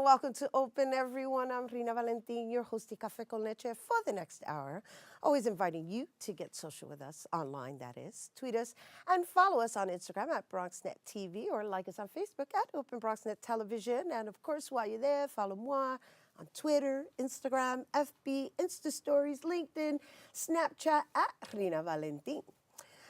welcome to Open, everyone. I'm Rhina Valentin, your host of Café con Leche for the next hour. Always inviting you to get social with us, online that is. Tweet us and follow us on Instagram at Bronxnet TV or like us on Facebook at Open Bronxnet Television. And of course, while you're there, follow moi on Twitter, Instagram, FB, Insta Stories, LinkedIn, Snapchat at Rhina Valentin.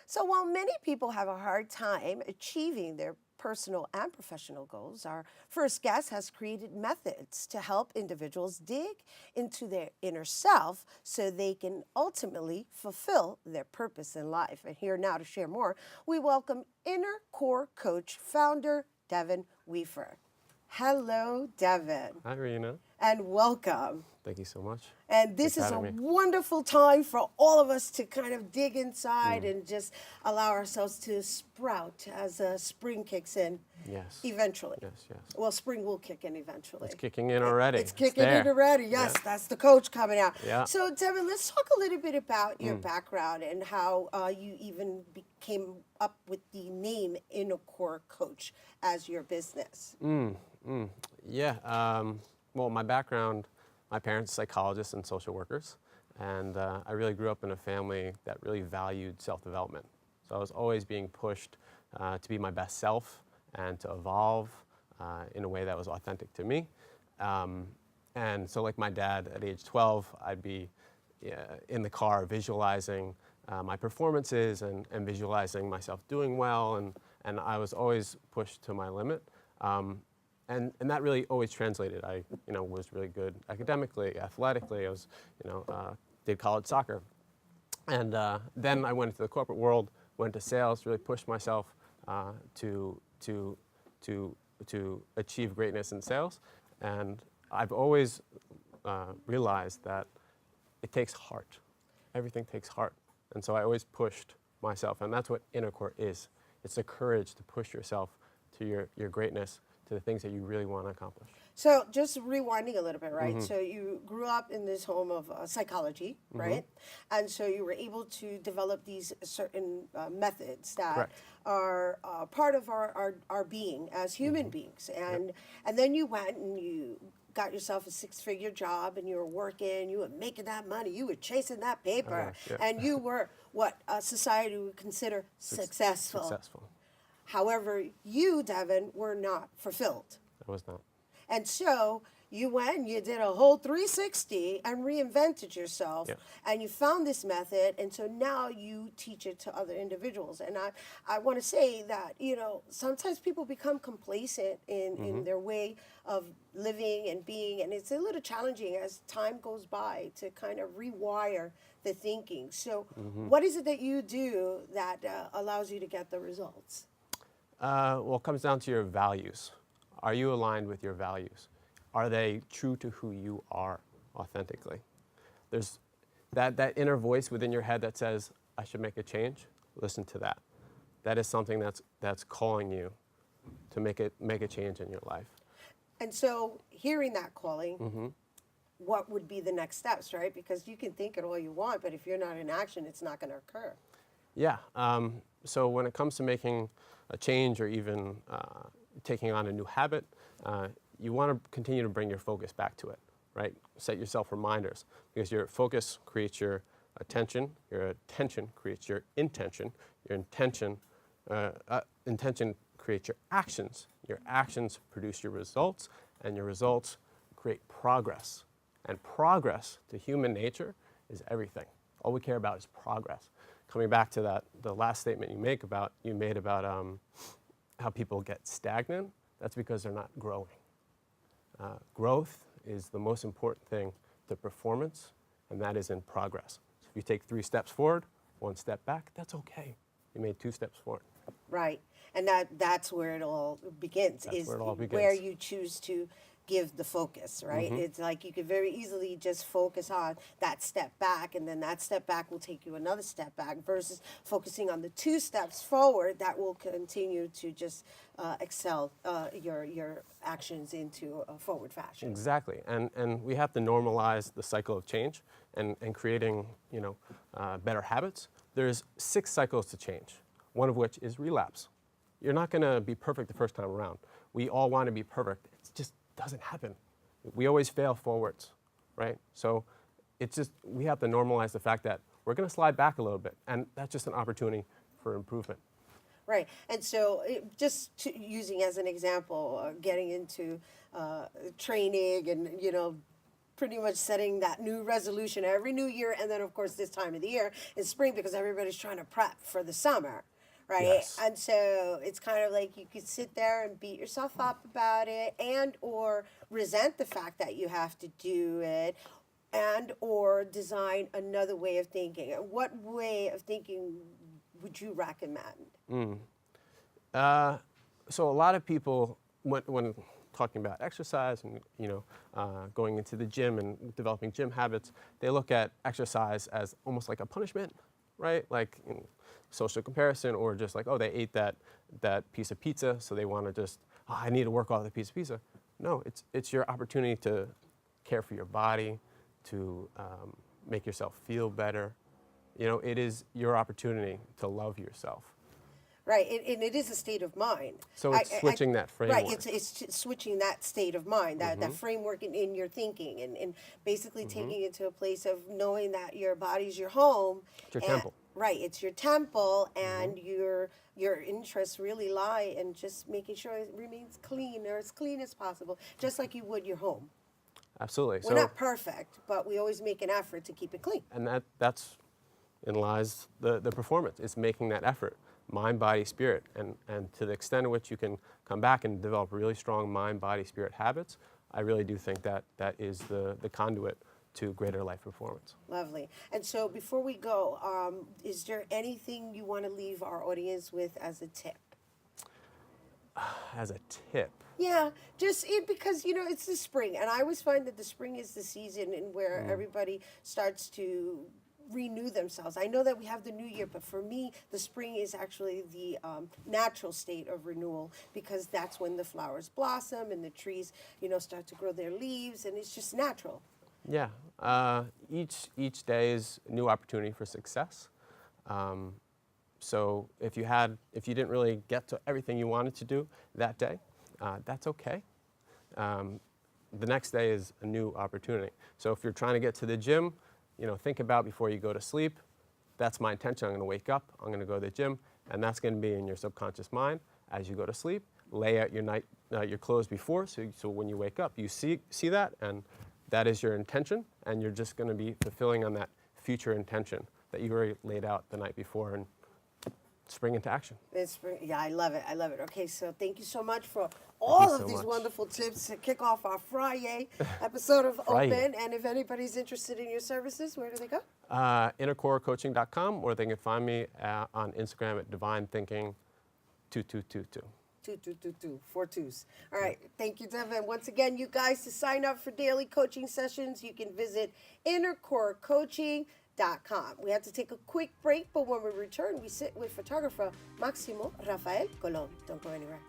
So while many people have a hard time achieving their personal and professional goals, our first guest has created methods to help individuals dig into their inner self so they can ultimately fulfill their purpose in life. And here now to share more, we welcome Inercour coach founder Devin Weafer. Hello, Devin. Hi, Rhina. And welcome. Thank you so much. And this is a wonderful time for all of us to kind of dig inside and just allow ourselves to sprout as spring kicks in. Yes. Eventually. Yes. Well, spring will kick in eventually. It's kicking in already. It's kicking in already. Yes, yeah. That's the coach coming out. Yeah. So, Devin, let's talk a little bit about your background and how you even came up with the name Inercour Coach as your business. Yeah. Well, my background, my parents are psychologists and social workers, and I really grew up in a family that really valued self-development. So I was always being pushed to be my best self and to evolve in a way that was authentic to me. And so like my dad at age 12, I'd be in the car visualizing my performances and visualizing myself doing well, and I was always pushed to my limit. And that really always translated. I, was really good academically, athletically. I was, did college soccer, and then I went into the corporate world, went to sales, really pushed myself to achieve greatness in sales. And I've always realized that it takes heart. Everything takes heart, and so I always pushed myself, and that's what Inercour is. It's the courage to push yourself to your greatness, to the things that you really want to accomplish. So just rewinding a little bit, right? So you grew up in this home of psychology, right? And so you were able to develop these certain methods that are part of our being as human beings. And then you went and you got yourself a six-figure job, and you were working, you were making that money, you were chasing that paper, and you were what society would consider successful. However, you, Devin, were not fulfilled. I was not. And so you went, you did a whole 360 and reinvented yourself, and you found this method, and so now you teach it to other individuals. And I want to say that, sometimes people become complacent in their way of living and being, and it's a little challenging as time goes by to kind of rewire the thinking. So what is it that you do that allows you to get the results? Well, it comes down to your values. Are you aligned with your values? Are they true to who you are authentically? There's that inner voice within your head that says, I should make a change. Listen to that. That is something that's calling you to make a change in your life. And so hearing that calling, what would be the next steps, right? Because you can think it all you want, but if you're not in action, it's not going to occur. Yeah. So when it comes to making a change or even taking on a new habit, you want to continue to bring your focus back to it, right? Set yourself reminders, because your focus creates your attention creates your intention creates your actions produce your results, and your results create progress. And progress to human nature is everything. All we care about is progress. Coming back to the last statement you made about how people get stagnant, that's because they're not growing. Growth is the most important thing to performance, and that is in progress. So if you take 3 steps forward, 1 step back, that's okay. You made 2 steps forward. Right, and that's where it all begins. That's where it all begins. Where you choose to give the focus, right? It's like you could very easily just focus on that step back, and then that step back will take you another step back, versus focusing on the 2 steps forward that will continue to just excel your actions into a forward fashion. Exactly, and we have to normalize the cycle of change and creating better habits. There's 6 cycles to change, one of which is relapse. You're not going to be perfect the first time around. We all want to be perfect. It just doesn't happen. we always fail forwards, right? So it's just, we have to normalize the fact that we're going to slide back a little bit, and that's just an opportunity for improvement. Right, and so using as an example, getting into training and, pretty much setting that new resolution every new year, and then of course this time of the year is spring because everybody's trying to prep for the summer, right? Yes. And so it's kind of like you could sit there and beat yourself up about it, and or resent the fact that you have to do it, and or design another way of thinking. What way of thinking would you recommend? So a lot of people, when talking about exercise and going into the gym and developing gym habits, they look at exercise as almost like a punishment, right? Like in social comparison, or just like, oh, they ate that piece of pizza, so they want to just, oh, I need to work off the piece of pizza. No, it's your opportunity to care for your body, to make yourself feel better. It is your opportunity to love yourself. Right, and it is a state of mind. So it's switching that framework. Right, it's switching that state of mind, that framework in your thinking, and basically taking it to a place of knowing that your body's your home. It's your temple. Right, it's your temple, and your interests really lie in just making sure it remains clean, or as clean as possible, just like you would your home. Absolutely. We're not perfect, but we always make an effort to keep it clean. And that's in lies the performance. It's making that effort. Mind, body, spirit, and to the extent in which you can come back and develop really strong mind, body, spirit habits, I really do think that is the conduit to greater life performance. Lovely. And so before we go, is there anything you want to leave our audience with as a tip? As a tip? Yeah, because, it's the spring, and I always find that the spring is the season in where everybody starts to renew themselves. I know that we have the new year, but for me, the spring is actually the natural state of renewal, because that's when the flowers blossom and the trees, start to grow their leaves, and it's just natural. Yeah. Each day is a new opportunity for success. So if you didn't really get to everything you wanted to do that day, that's okay. The next day is a new opportunity. So if you're trying to get to the gym, think about before you go to sleep, that's my intention. I'm going to wake up, I'm going to go to the gym, and that's going to be in your subconscious mind as you go to sleep. Lay out your clothes before, so when you wake up, you see that, and that is your intention, and you're just going to be fulfilling on that future intention that you already laid out the night before, and spring into action. Yeah, I love it. Okay, so thank you so much for all of these wonderful tips to kick off our Friday episode of Open. And if anybody's interested in your services, where do they go? Inercourcoaching.com, or they can find me on Instagram at DivineThinking2222. 2222, 4 twos. All right, thank you, Devin. Once again, you guys, to sign up for daily coaching sessions, you can visit Inercourcoaching.com. We have to take a quick break, but when we return, we sit with photographer Máximo Rafael Colón. Don't go anywhere.